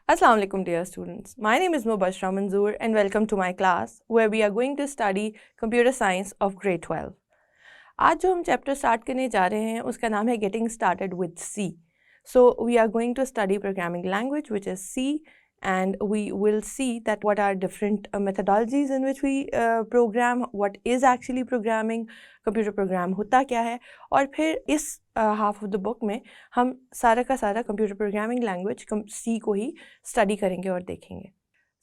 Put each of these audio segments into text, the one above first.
Assalamu alaikum dear students. My name is Mubashra Manzoor and welcome to my class where we are going to study computer science of grade 12. आज जो हम chapter start करने जा रहे हैं उसका नाम है Getting Started with C. So we are going to study programming language which is C, and we will see that what are different methodologies in which we program, what is actually programming, computer program होता क्या है, और फिर इस half of the book में हम सारा का सारा कंप्यूटर प्रोग्रामिंग लैंग्वेज C को ही स्टडी करेंगे और देखेंगे.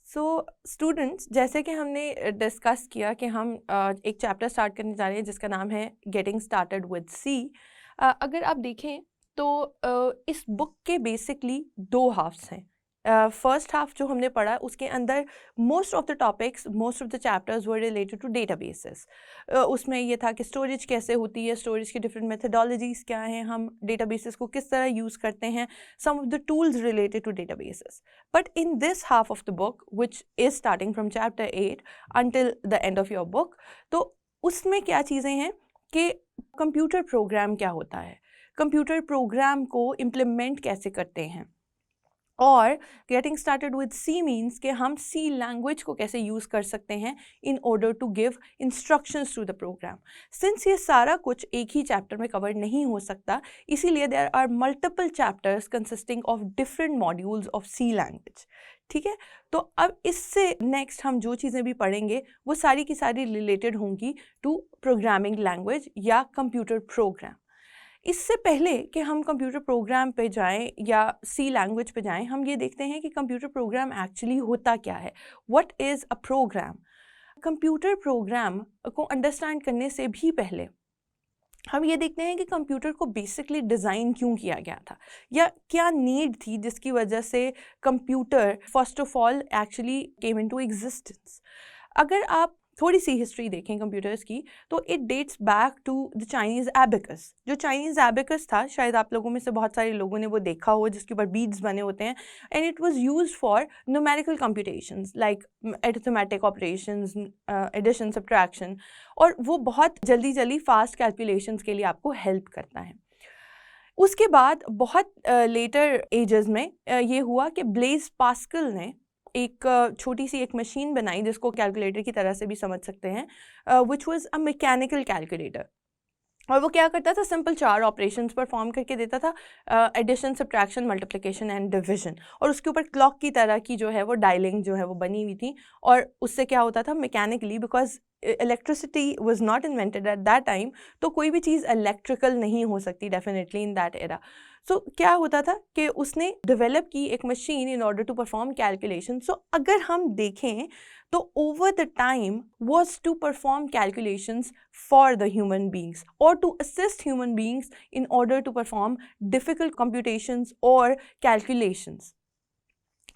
सो स्टूडेंट्स, जैसे कि हमने डिस्कस किया कि हम एक चैप्टर स्टार्ट करने जा रहे हैं जिसका नाम है गेटिंग स्टार्टेड विद C. अगर आप देखें तो इस बुक के बेसिकली दो हाफ्स हैं. फर्स्ट हाफ जो हमने पढ़ा उसके अंदर most of the topics, most of the chapters were related to databases. उसमें ये था कि स्टोरेज कैसे होती है, स्टोरेज की डिफरेंट मेथडोलॉजीज़ क्या हैं, हम डेटाबेसेस को किस तरह यूज़ करते हैं, some of the tools related to databases. But in this half of the book which is starting from chapter 8 until the end of your book, तो उसमें क्या चीज़ें हैं कि कंप्यूटर प्रोग्राम क्या होता है, कंप्यूटर प्रोग्राम को इम्प्लीमेंट कैसे करते हैं, और getting started with C means कि हम C लैंग्वेज को कैसे यूज़ कर सकते हैं in order to give instructions to the program. Since ये सारा कुछ एक ही चैप्टर में कवर नहीं हो सकता, इसीलिए there are multiple chapters consisting of different modules of C language. ठीक है, तो अब इससे नेक्स्ट हम जो चीज़ें भी पढ़ेंगे वो सारी की सारी रिलेटेड होंगी टू प्रोग्रामिंग लैंग्वेज या कंप्यूटर प्रोग्राम. इससे पहले कि हम कंप्यूटर प्रोग्राम पे जाएं या C लैंग्वेज पे जाएं, हम ये देखते हैं कि कंप्यूटर प्रोग्राम एक्चुअली होता क्या है. What is a program? Computer program को अंडरस्टैंड करने से भी पहले हम ये देखते हैं कि कंप्यूटर को बेसिकली डिज़ाइन क्यों किया गया था, या क्या नीड थी जिसकी वजह से computer first of all actually came into existence. अगर आप थोड़ी सी हिस्ट्री देखें कंप्यूटर्स की तो it dates back to the Chinese abacus. जो चाइनीज़ एबेकस था, शायद आप लोगों में से बहुत सारे लोगों ने वो देखा हो, जिसके ऊपर बीड्स बने होते हैं, and it was used for numerical computations like arithmetic operations, addition, subtraction, और वो बहुत जल्दी जल्दी फास्ट कैलकुलेशंस के लिए आपको हेल्प करता है. उसके बाद बहुत लेटर एजेस में ये हुआ कि ब्लेज पास्कल ने एक छोटी सी एक मशीन बनाई जिसको कैलकुलेटर की तरह से भी समझ सकते हैं, which was a mechanical calculator. और वो क्या करता था, सिंपल 4 ऑपरेशंस परफॉर्म करके देता था, addition, subtraction, multiplication and division. और उसके ऊपर क्लॉक की तरह की जो है वो डायलिंग जो है वो बनी हुई थी. और उससे क्या होता था mechanically, because electricity was not invented at that time, तो कोई भी चीज़ इलेक्ट्रिकल नहीं हो सकती definitely in that era. So क्या होता था कि उसने डेवलप की एक machine in order to perform calculation. So अगर हम देखें तो over the time was to perform calculations for the human beings or to assist human beings in order to perform difficult computations or calculations.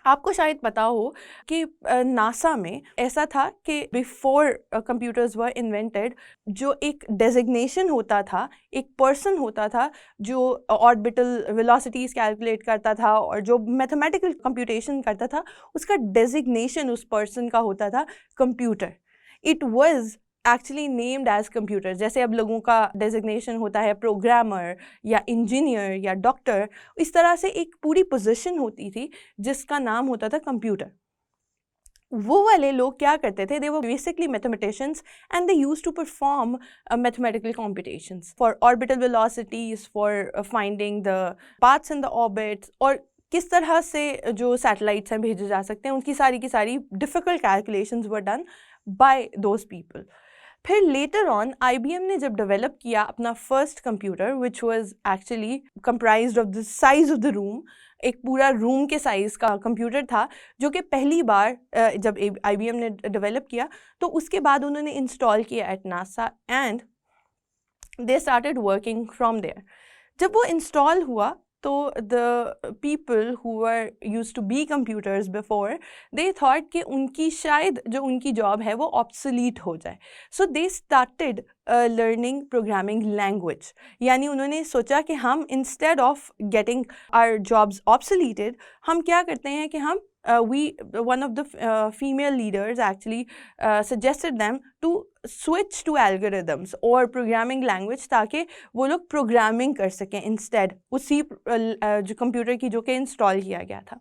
आपको शायद पता हो कि NASA में ऐसा था कि बिफोर कंप्यूटर्स वर इन्वेंटेड, जो एक डेजिग्नेशन होता था, एक पर्सन होता था जो ऑर्बिटल वेलोसिटीज़ कैलकुलेट करता था और जो मैथमेटिकल कंप्यूटेशन करता था, उसका डेजिग्नेशन उस पर्सन का होता था computer. It was actually named as computer. जैसे अब लोगों का डेजिग्नेशन होता है प्रोग्रामर या इंजीनियर या डॉक्टर, इस तरह से एक पूरी पोजीशन होती थी जिसका नाम होता था कंप्यूटर. वो वाले लोग क्या करते थे, they were basically mathematicians and they used to perform mathematical competitions for orbital velocities, for finding the paths in the orbits, और किस तरह से जो सैटेलाइट्स हैं भेजे जा सकते हैं, उनकी सारी की सारी difficult calculations were done by those people. फिर लेटर ऑन IBM ने जब डेवलप किया अपना first computer, which was actually comprised of the size of the room, एक पूरा रूम के साइज़ का कंप्यूटर था, जो कि पहली बार जब IBM ने डेवलप किया तो उसके बाद उन्होंने इंस्टॉल किया at NASA and they started working from there. जब वो इंस्टॉल हुआ तो the people who were used to be computers before, they thought कि उनकी शायद जो उनकी जॉब है वो obsolete हो जाए. So they started learning programming language. यानी उन्होंने सोचा कि हम instead of getting our jobs obsoleted, हम क्या करते हैं कि हम one of the female leaders actually suggested them to switch to algorithms or programming language ताकि वो लोग प्रोग्रामिंग कर सकें इंस्टेड उसी जो कंप्यूटर की जो कि इंस्टॉल किया गया था.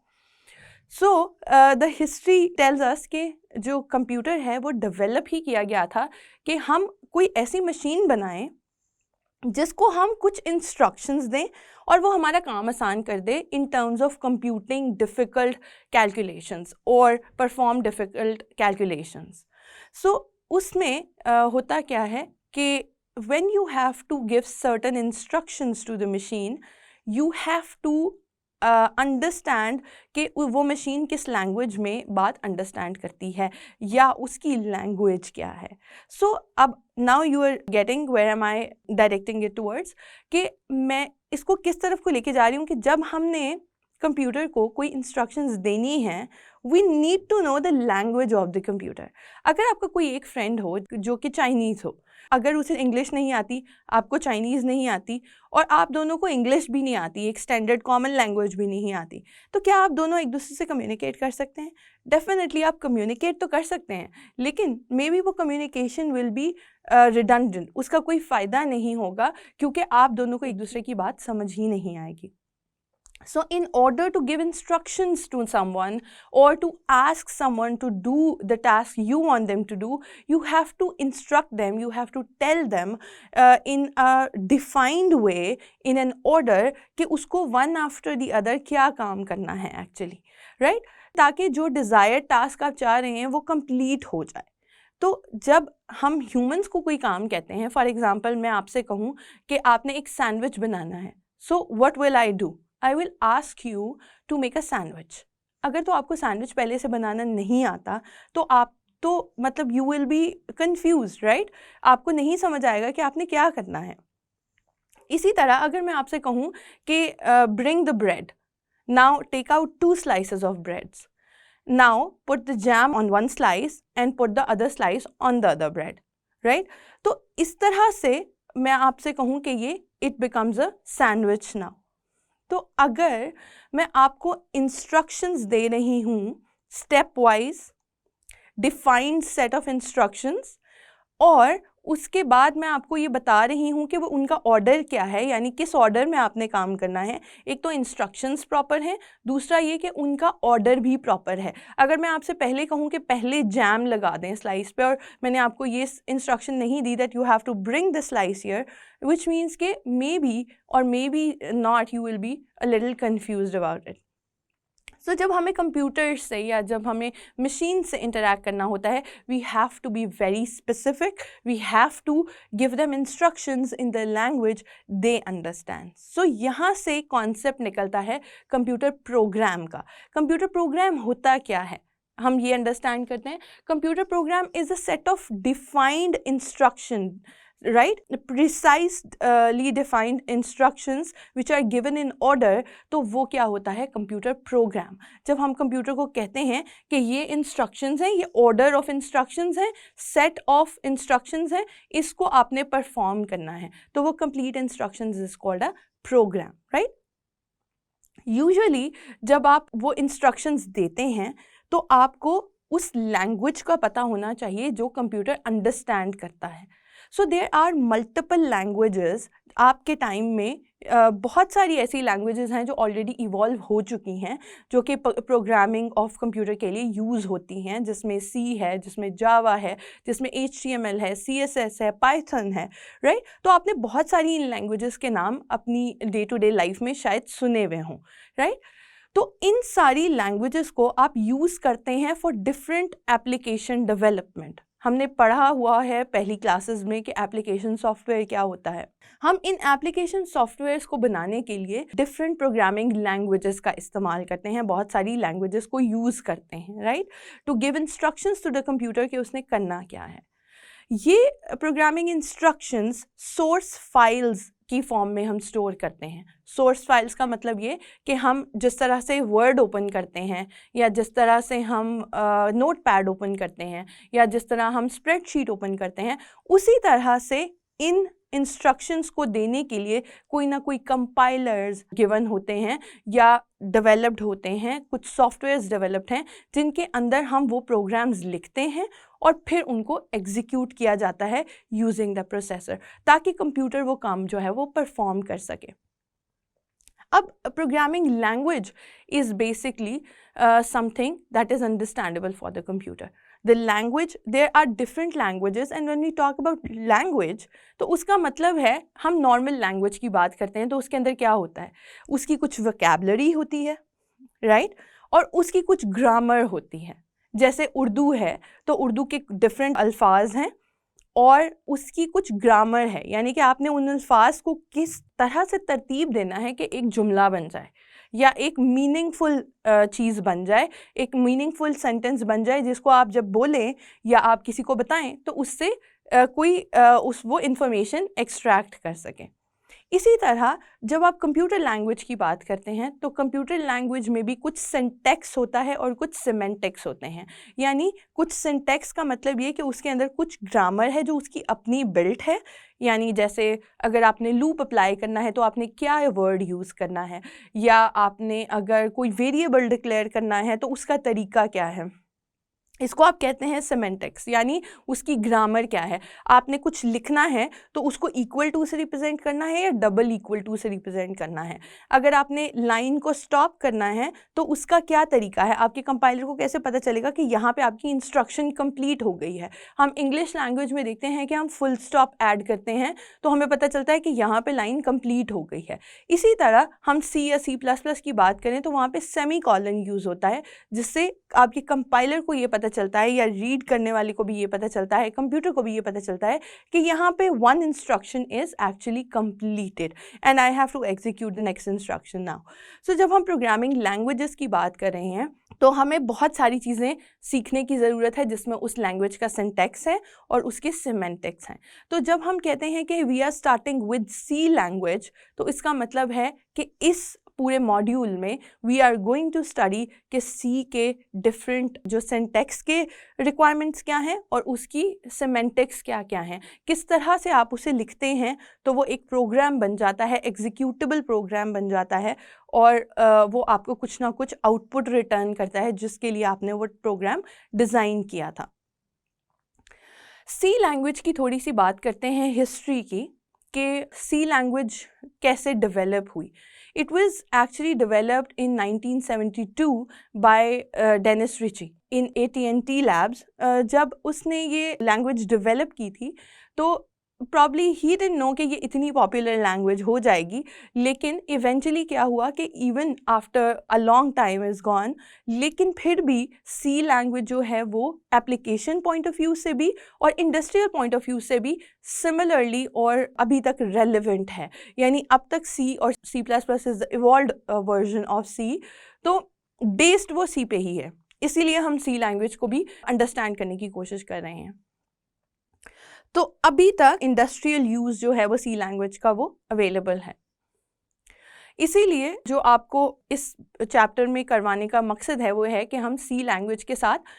So the history tells us कि जो कंप्यूटर है वो डेवलप ही किया गया था कि हम कोई ऐसी मशीन बनाएं जिसको हम कुछ इंस्ट्रक्शंस दें और वो हमारा काम आसान कर दे in terms of computing difficult calculations और परफॉर्म डिफ़िकल्ट कैलकुलेशंस। सो उसमें होता क्या है कि when you have to give certain instructions to the machine, you have to understand कि वो मशीन किस लैंग्वेज में बात अंडरस्टैंड करती है या उसकी लैंग्वेज क्या है। सो अब now you are getting where am I directing it towards कि मैं इसको किस तरफ को लेके जा रही हूँ कि जब हमने कंप्यूटर को कोई इंस्ट्रक्शंस देनी है, we need to know the language of the computer. अगर आपका कोई एक फ्रेंड हो जो कि चाइनीज़ हो, अगर उसे इंग्लिश नहीं आती, आपको चाइनीज़ नहीं आती और आप दोनों को इंग्लिश भी नहीं आती, एक स्टैंडर्ड कॉमन लैंग्वेज भी नहीं आती, तो क्या आप दोनों एक दूसरे से कम्युनिकेट कर सकते हैं? डेफिनेटली आप कम्युनिकेट तो कर सकते हैं, लेकिन मे बी वो कम्युनिकेशन विल बी रिडंडेंट, उसका कोई फ़ायदा नहीं होगा क्योंकि आप दोनों को एक दूसरे की बात समझ ही नहीं आएगी। So in order to give instructions to someone or to ask someone to do the task you want them to do, you have to instruct them, you have to tell them in a defined way, in an order कि उसको one after the other क्या काम करना है actually, right? ताकि जो desired task आप चाह रहे हैं वो complete हो जाए। तो जब हम ह्यूमंस को कोई काम कहते हैं, फॉर एग्जाम्पल मैं आपसे कहूँ कि आपने एक सैंडविच बनाना है, so what will I do? I will ask you to make a sandwich. अगर तो आपको सैंडविच पहले से बनाना नहीं आता तो आप तो मतलब you will be confuse, right? आपको नहीं समझ आएगा कि आपने क्या करना है। इसी तरह अगर मैं आपसे कहूँ कि bring the bread, now take out 2 slices of breads, now put the jam on one slice and put the other slice on the other bread, right? तो इस तरह से मैं आपसे कहूँ कि ये it becomes a sandwich now। तो अगर मैं आपको instructions दे रही हूँ step wise defined set of instructions और उसके बाद मैं आपको ये बता रही हूँ कि वो उनका ऑर्डर क्या है, यानी किस ऑर्डर में आपने काम करना है। एक तो इंस्ट्रक्शंस प्रॉपर हैं, दूसरा ये कि उनका ऑर्डर भी प्रॉपर है। अगर मैं आपसे पहले कहूँ कि पहले जैम लगा दें स्लाइस पे और मैंने आपको ये इंस्ट्रक्शन नहीं दी that you have to bring the slice here, which means के मे बी और may be not you will be a little confused about it. So जब हमें कंप्यूटर से या जब हमें मशीन से इंटरैक्ट करना होता है, we have to be very specific, we have to give them instructions in the language they understand. So यहाँ से कॉन्सेप्ट निकलता है कंप्यूटर प्रोग्राम का। कंप्यूटर प्रोग्राम होता क्या है, हम ये अंडरस्टैंड करते हैं। Computer program is a set of defined instruction, right? Precisely defined instructions which are given in order, तो वो क्या होता है कंप्यूटर प्रोग्राम। जब हम कंप्यूटर को कहते हैं कि ये इंस्ट्रक्शंस हैं, ये ऑर्डर ऑफ इंस्ट्रक्शंस हैं, सेट ऑफ इंस्ट्रक्शंस हैं, इसको आपने परफॉर्म करना है, तो वो complete instructions is called a program, right? Usually जब आप वो इंस्ट्रक्शंस देते हैं तो आपको उस लैंग्वेज का पता होना चाहिए जो कंप्यूटर अंडरस्टैंड करता है। So there are multiple languages. आपके टाइम में बहुत सारी ऐसी लैंग्वेजेस हैं जो ऑलरेडी इवॉल्व हो चुकी हैं, जो कि प्रोग्रामिंग ऑफ कंप्यूटर के लिए यूज़ होती हैं, जिसमें सी है, जिसमें जावा है, जिसमें HTML है, CSS है, पाइथन है, राइट? तो आपने बहुत सारी इन लैंग्वेजेस के नाम अपनी डे टू डे लाइफ में शायद सुने हुए हों, राइट? तो इन सारी लैंग्वेजेस को आप यूज़ करते हैं फॉर डिफरेंट एप्लीकेशन डेवलपमेंट। हमने पढ़ा हुआ है पहली क्लासेस में कि एप्लीकेशन सॉफ्टवेयर क्या होता है। हम इन एप्लीकेशन सॉफ्टवेयर्स को बनाने के लिए डिफरेंट प्रोग्रामिंग लैंग्वेजेस का इस्तेमाल करते हैं, बहुत सारी लैंग्वेजेस को यूज़ करते हैं, right? To give instructions to the computer कि उसने करना क्या है। ये प्रोग्रामिंग इंस्ट्रक्शंस सोर्स फाइल्स की फॉर्म में हम स्टोर करते हैं। सोर्स फाइल्स का मतलब ये कि हम जिस तरह से वर्ड ओपन करते हैं या जिस तरह से हम नोट पैड ओपन करते हैं या जिस तरह हम स्प्रेडशीट ओपन करते हैं, उसी तरह से इन इंस्ट्रक्शंस को देने के लिए कोई ना कोई कंपाइलर्स गिवन होते हैं या डेवलप्ड होते हैं, कुछ सॉफ्टवेयर्स डेवलप्ड हैं जिनके अंदर हम वो प्रोग्राम्स लिखते हैं और फिर उनको एग्जीक्यूट किया जाता है यूजिंग द प्रोसेसर, ताकि कंप्यूटर वो काम जो है वो परफॉर्म कर सके। अब programming language is basically something that is understandable for the computer. The language, there are different languages, and when we talk about language, तो उसका मतलब है हम normal language की बात करते हैं तो उसके अंदर क्या होता है, उसकी कुछ vocabulary होती है, right? और उसकी कुछ grammar होती है. जैसे उर्दू है तो उर्दू के different अल्फाज हैं और उसकी कुछ ग्रामर है, यानी कि आपने उन अल्फाज को किस तरह से तरतीब देना है कि एक जुमला बन जाए या एक मीनिंगफुल चीज़ बन जाए, एक मीनिंगफुल सेंटेंस बन जाए जिसको आप जब बोलें या आप किसी को बताएं तो उससे कोई वो इंफॉर्मेशन एक्सट्रैक्ट कर सकें. इसी तरह जब आप कंप्यूटर लैंग्वेज की बात करते हैं तो कंप्यूटर लैंग्वेज में भी कुछ सिंटैक्स होता है और कुछ सिमेंटिक्स होते हैं. यानी कुछ सिंटैक्स का मतलब ये कि उसके अंदर कुछ ग्रामर है जो उसकी अपनी बिल्ट है, यानी जैसे अगर आपने लूप अप्लाई करना है तो आपने क्या वर्ड यूज़ करना है, या आपने अगर कोई वेरिएबल डिक्लेयर करना है तो उसका तरीका क्या है, इसको आप कहते हैं सिमेंटिक्स. यानी उसकी ग्रामर क्या है, आपने कुछ लिखना है तो उसको इक्वल टू से रिप्रेजेंट करना है या डबल इक्वल टू से रिप्रेजेंट करना है, अगर आपने लाइन को स्टॉप करना है तो उसका क्या तरीका है, आपके कंपाइलर को कैसे पता चलेगा कि यहाँ पे आपकी इंस्ट्रक्शन कंप्लीट हो गई है. हम इंग्लिश लैंग्वेज में देखते हैं कि हम फुल स्टॉप ऐड करते हैं तो हमें पता चलता है कि यहाँ पे लाइन कंप्लीट हो गई है. इसी तरह हम सी या C++ की बात करें तो वहाँ पे सेमी कॉलन यूज़ होता है जिससे आपके कंपाइलर को ये पता चलता है या रीड करने वाले को भी ये पता चलता है, कंप्यूटर को भी ये पता चलता है कि यहाँ पे one instruction is actually completed and I have to execute the next instruction now. So जब हम प्रोग्रामिंग लैंग्वेजेस की बात कर रहे हैं तो हमें बहुत सारी चीज़ें सीखने की ज़रूरत है जिसमें उस लैंग्वेज का सिंटैक्स है और उसके सिमेंटिक्स हैं. तो जब हम कहते हैं कि we are starting with C language तो इसका मतलब है कि इस पूरे मॉड्यूल में we are going to study कि सी के डिफरेंट जो सिंटैक्स के रिक्वायरमेंट्स क्या हैं और उसकी सिमेंटिक्स क्या क्या हैं, किस तरह से आप उसे लिखते हैं तो वो एक प्रोग्राम बन जाता है, एग्जीक्यूटेबल प्रोग्राम बन जाता है और वो आपको कुछ ना कुछ आउटपुट रिटर्न करता है जिसके लिए आपने वो प्रोग्राम डिज़ाइन किया था. सी लैंग्वेज की थोड़ी सी बात करते हैं हिस्ट्री की कि सी लैंग्वेज कैसे डेवलप हुई. It was actually developed in 1972 by Dennis Ritchie in AT&T Labs. जब उसने ये लैंग्वेज डेवलप की थी तो प्रॉब्ली ही डिडंट नो कि ये इतनी पॉपुलर लैंग्वेज हो जाएगी, लेकिन इवेंचुअली क्या हुआ कि even after a long time is gone, लेकिन फिर भी सी लैंग्वेज जो है वो एप्लीकेशन पॉइंट ऑफ व्यू से भी और इंडस्ट्रियल पॉइंट ऑफ व्यू से भी सिमिलरली और अभी तक रेलिवेंट है. यानी अब तक सी और C++ is the evolved version of C, तो बेस्ड वो सी पे ही है, इसीलिए हम सी लैंग्वेज को भी अंडरस्टैंड करने की कोशिश कर रहे हैं. तो अभी तक इंडस्ट्रियल यूज़ जो है वो सी लैंग्वेज का वो अवेलेबल है. इसीलिए जो आपको इस चैप्टर में करवाने का मकसद है वो है कि हम सी लैंग्वेज के साथ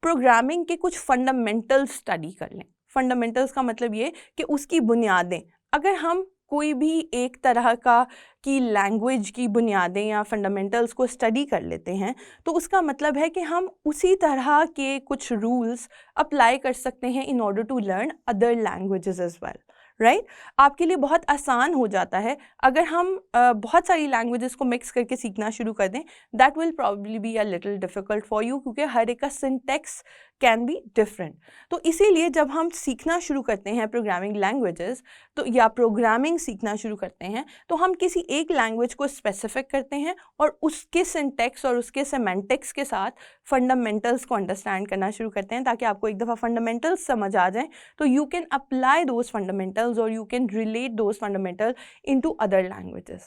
प्रोग्रामिंग के कुछ फंडामेंटल्स स्टडी कर लें. फंडामेंटल्स का मतलब ये कि उसकी बुनियादें, अगर हम कोई भी एक तरह का की लैंग्वेज की बुनियादें या फंडामेंटल्स को स्टडी कर लेते हैं तो उसका मतलब है कि हम उसी तरह के कुछ रूल्स अप्लाई कर सकते हैं in order to learn other languages as well. Right, आपके लिए बहुत आसान हो जाता है अगर हम बहुत सारी लैंग्वेजेस को मिक्स करके सीखना शुरू कर दें. That will probably be a little difficult for you क्योंकि हर एक का सिंटैक्स कैन बी डिफरेंट. तो इसीलिए जब हम सीखना शुरू करते हैं प्रोग्रामिंग लैंग्वेजेस तो या प्रोग्रामिंग सीखना शुरू करते हैं तो हम किसी एक लैंग्वेज को स्पेसिफिक करते हैं और उसके सिंटैक्स और उसके सेमेंटिक्स के साथ फंडामेंटल्स को अंडरस्टैंड करना शुरू करते हैं ताकि आपको एक दफ़ा फंडामेंटल्स समझ आ जाएं तो you can apply those fundamentals और you can relate those fundamental into other languages.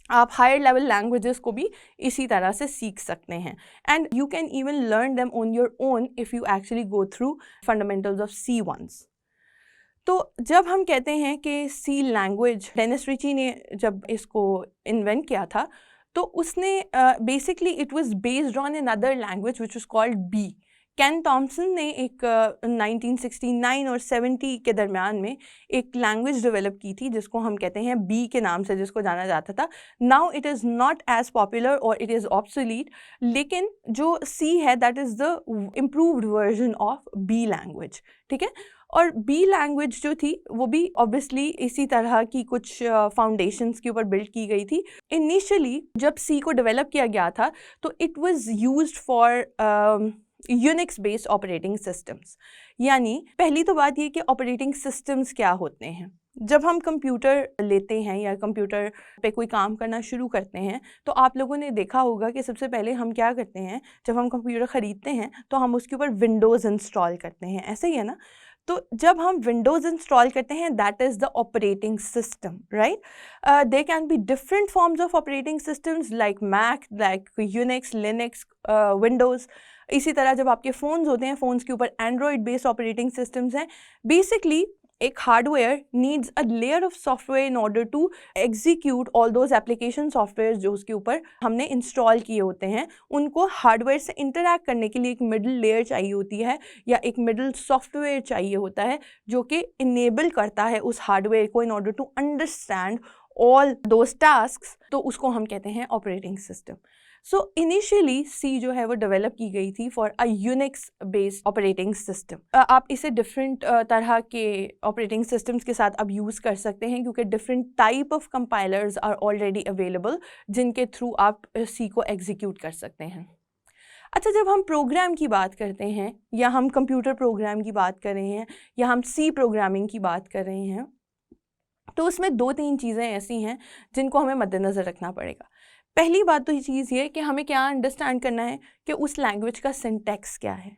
आप हायर लेवल लैंग्वेजेस को भी इसी तरह से सीख सकते हैं and you can even learn them on your own if you actually go through fundamentals of C once. तो जब हम कहते हैं कि सी लैंग्वेज, डेनिस रिची ने जब इसको इन्वेंट किया था तो उसने basically it was based on another language which was called B, Ken Thompson ने एक 1969 और 70 के दरमियान में एक लैंग्वेज डेवलप की थी जिसको हम कहते हैं बी के नाम से जिसको जाना जाता था. Now it is not as popular और इट इज़ ऑब्सोलीट, लेकिन जो सी है that is the improved version of B language. ठीक है. और बी लैंग्वेज जो थी वो भी ऑब्वियसली इसी तरह की कुछ फाउंडेशंस के ऊपर बिल्ड की गई थी. इनिशियली जब सी को डेवलप किया गया था तो it was used for Unix based operating systems. यानी पहली तो बात ये कि ऑपरेटिंग सिस्टम्स क्या होते हैं. जब हम कंप्यूटर लेते हैं या कंप्यूटर पे कोई काम करना शुरू करते हैं तो आप लोगों ने देखा होगा कि सबसे पहले हम क्या करते हैं, जब हम कंप्यूटर ख़रीदते हैं तो हम उसके ऊपर विंडोज़ इंस्टॉल करते हैं. ऐसे ही है ना. तो जब हम विंडोज़ इंस्टॉल करते हैं that is the operating system, right. They can be different forms of operating systems like Mac, like Unix, Linux, Windows. इसी तरह जब आपके फ़ोन्स होते हैं, फ़ोन्स के ऊपर एंड्रॉयड बेस्ड ऑपरेटिंग सिस्टम्स हैं. बेसिकली एक hardware needs a layer of software in order to execute all those application software जो उसके ऊपर हमने इंस्टॉल किए होते हैं. उनको हार्डवेयर से इंटरैक्ट करने के लिए एक मिडल लेयर चाहिए होती है या एक मिडल सॉफ्टवेयर चाहिए होता है जो कि इनेबल करता है उस हार्डवेयर को in order to understand all those tasks. तो उसको हम कहते हैं operating system. So initially C जो है वो डेवलप की गई थी for a Unix based operating system. आप इसे डिफरेंट तरह के ऑपरेटिंग सिस्टम्स के साथ अब यूज़ कर सकते हैं क्योंकि different type of compilers are already available जिनके थ्रू आप सी को एग्जीक्यूट कर सकते हैं. अच्छा, जब हम प्रोग्राम की बात करते हैं या हम कंप्यूटर प्रोग्राम की बात कर रहे हैं या हम सी प्रोग्रामिंग की बात कर रहे हैं तो उसमें 2-3 चीज़ें ऐसी हैं जिनको हमें मद्देनज़र रखना पड़ेगा. पहली बात तो ये चीज़ ये कि हमें क्या अंडरस्टैंड करना है कि उस लैंग्वेज का सिंटैक्स क्या है.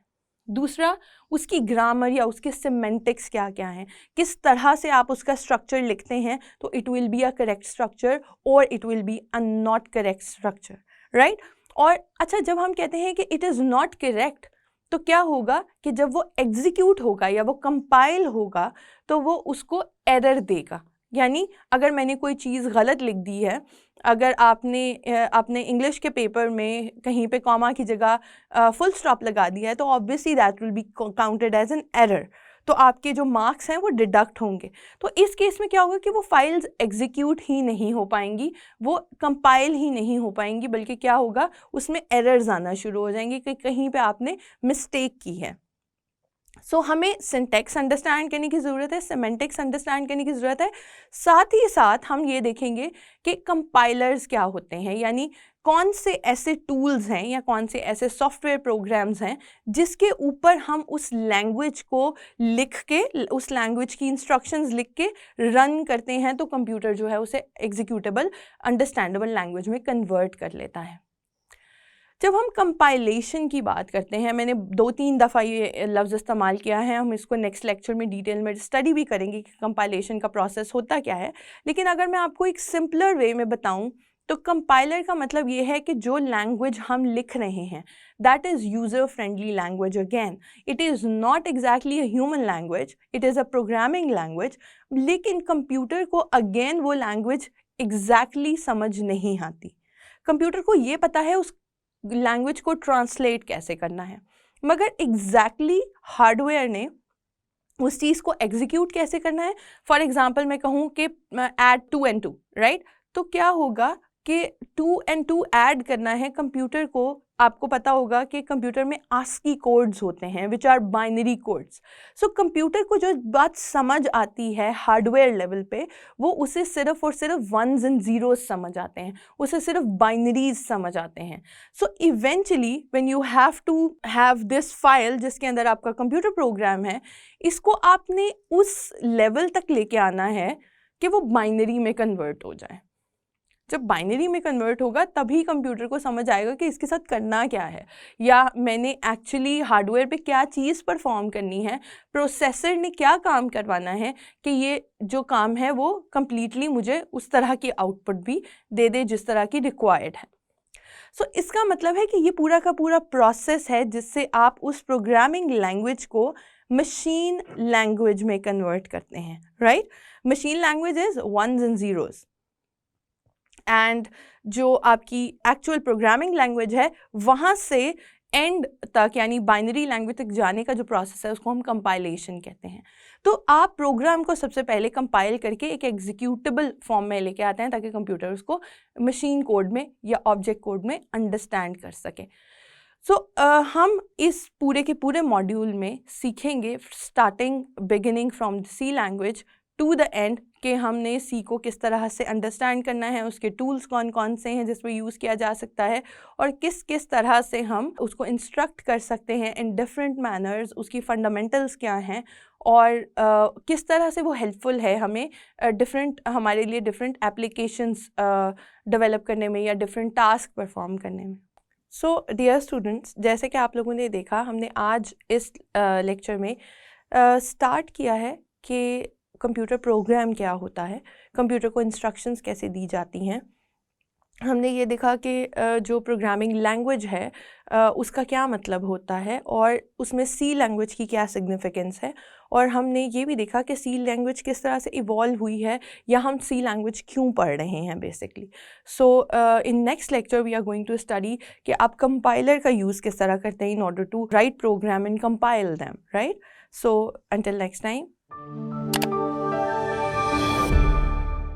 दूसरा, उसकी ग्रामर या उसके सिमेंटिक्स क्या क्या हैं, किस तरह से आप उसका स्ट्रक्चर लिखते हैं तो it will be a correct structure और it will be a not correct structure, right. और अच्छा, जब हम कहते हैं कि इट इज़ नॉट करेक्ट तो क्या होगा कि जब वो एग्जीक्यूट होगा या वो कंपाइल होगा तो वो उसको एरर देगा. यानी अगर मैंने कोई चीज़ गलत लिख दी है, अगर आपने इंग्लिश के पेपर में कहीं पे कॉमा की जगह फुल स्टॉप लगा दिया है तो obviously that will be counted as an error. तो आपके जो मार्क्स हैं वो डिडक्ट होंगे. तो इस केस में क्या होगा कि वो फाइल्स एग्जीक्यूट ही नहीं हो पाएंगी, वो कंपाइल ही नहीं हो पाएंगी, बल्कि क्या होगा उसमें एरर्स आना शुरू हो जाएंगे कि कहीं पे आपने मिस्टेक की है. सो हमें सिंटैक्स अंडरस्टैंड करने की ज़रूरत है, सिमेंटिक्स अंडरस्टैंड करने की ज़रूरत है. साथ ही साथ हम ये देखेंगे कि कंपाइलर्स क्या होते हैं, यानी कौन से ऐसे टूल्स हैं या कौन से ऐसे सॉफ्टवेयर प्रोग्राम्स हैं जिसके ऊपर हम उस लैंग्वेज को लिख के, उस लैंग्वेज की इंस्ट्रक्शंस लिख के रन करते हैं तो कंप्यूटर जो है उसे एग्जीक्यूटेबल अंडरस्टैंडेबल लैंग्वेज में कन्वर्ट कर लेता है. जब हम कंपाइलेशन की बात करते हैं, मैंने 2-3 दफ़ा ये लफ्ज़ इस्तेमाल किया है, हम इसको नेक्स्ट लेक्चर में डिटेल में स्टडी भी करेंगे कि कंपाइलेशन का प्रोसेस होता क्या है. लेकिन अगर मैं आपको एक सिंपलर वे में बताऊं तो कंपाइलर का मतलब ये है कि जो लैंग्वेज हम लिख रहे हैं that is user friendly language. Again, it is not exactly a human language, it is a programming language. लेकिन कंप्यूटर को अगेन वो लैंग्वेज एग्जैक्टली समझ नहीं आती. कंप्यूटर को ये पता है उस लैंग्वेज को ट्रांसलेट कैसे करना है, मगर एग्जैक्टली हार्डवेयर ने उस चीज़ को एग्जीक्यूट कैसे करना है. फॉर एग्जांपल मैं कहूँ कि ऐड 2 and 2, राइट. तो क्या होगा कि 2 and 2 ऐड करना है कंप्यूटर को. आपको पता होगा कि कंप्यूटर में ASCII कोड्स होते हैं which are binary codes. So computer को जो बात समझ आती है हार्डवेयर लेवल पे वो उसे सिर्फ और सिर्फ 1s and 0s समझ आते हैं, उसे सिर्फ बाइनरीज समझ आते हैं. So eventually when you have to have this file जिसके अंदर आपका कंप्यूटर प्रोग्राम है, इसको आपने उस लेवल तक लेके आना है कि वो बाइनरी में कन्वर्ट हो जाए. जब बाइनरी में कन्वर्ट होगा तभी कंप्यूटर को समझ आएगा कि इसके साथ करना क्या है, या मैंने एक्चुअली हार्डवेयर पे क्या चीज़ परफॉर्म करनी है, प्रोसेसर ने क्या काम करवाना है कि ये जो काम है वो कम्प्लीटली मुझे उस तरह की आउटपुट भी दे दे जिस तरह की रिक्वायर्ड है. सो इसका मतलब है कि ये पूरा का पूरा प्रोसेस है जिससे आप उस प्रोग्रामिंग लैंग्वेज को मशीन लैंग्वेज में कन्वर्ट करते हैं, right. Machine language is 1s and 0s and जो आपकी एक्चुअल प्रोग्रामिंग लैंग्वेज है वहाँ से एंड तक यानी बाइनरी लैंग्वेज तक जाने का जो प्रोसेस है उसको हम कंपाइलेशन कहते हैं। तो आप प्रोग्राम को सबसे पहले कंपाइल करके एक एग्जीक्यूटेबल फॉर्म में लेके आते हैं ताकि कंप्यूटर उसको मशीन कोड में या ऑब्जेक्ट कोड में अंडरस्टैंड कर सके। हम इस पूरे के पूरे मॉड्यूल में सीखेंगे starting beginning from C language to the end कि हमने सी को किस तरह से अंडरस्टैंड करना है, उसके टूल्स कौन कौन से हैं जिसमें यूज़ किया जा सकता है, और किस किस तरह से हम उसको इंस्ट्रक्ट कर सकते हैं इन डिफरेंट मैनर्स, उसकी फंडामेंटल्स क्या हैं और किस तरह से वो हेल्पफुल है हमें हमारे लिए डिफरेंट एप्लीकेशंस डेवलप करने में या डिफरेंट टास्क परफॉर्म करने में। सो डियर स्टूडेंट्स, जैसे कि आप लोगों ने देखा, हमने आज इस लेक्चर में स्टार्ट किया है कि कंप्यूटर प्रोग्राम क्या होता है, कंप्यूटर को इंस्ट्रक्शंस कैसे दी जाती हैं। हमने ये देखा कि जो प्रोग्रामिंग लैंग्वेज है उसका क्या मतलब होता है और उसमें सी लैंग्वेज की क्या सिग्निफिकेंस है, और हमने ये भी देखा कि सी लैंग्वेज किस तरह से इवॉल्व हुई है या हम सी लैंग्वेज क्यों पढ़ रहे हैं basically. So in next lecture we are going to study कि आप कंपाइलर का यूज़ किस तरह करते हैं in order to write program and compile them, right. So until next time,